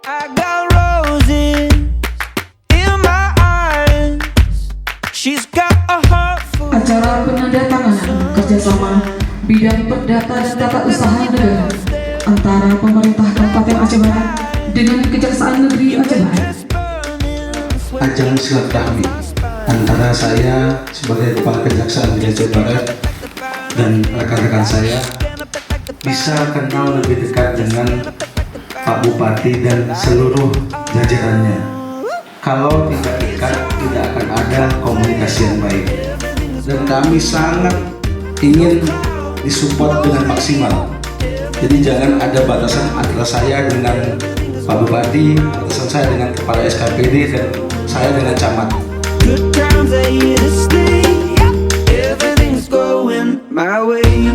I got roses in my eyes. She's got a heart full. Acara penandatanganan kerjasama bidang perdata dan tata usaha negara antara pemerintah Kabupaten Aceh Barat dengan Kejaksaan Negeri Aceh Barat. Ajang silaturahmi antara saya sebagai Kepala Kejaksaan Negeri Aceh Barat dan rekan-rekan saya bisa kenal lebih dekat dengan Pak Bupati dan seluruh jajarannya. Kalau tidak dekat, tidak akan ada komunikasi yang baik. Dan kami sangat ingin disupport dengan maksimal. Jadi jangan ada batasan antara saya dengan Pak Bupati, batasan saya dengan Kepala SKPD, dan saya dengan camat. Good times are here to stay. Everything's going my way.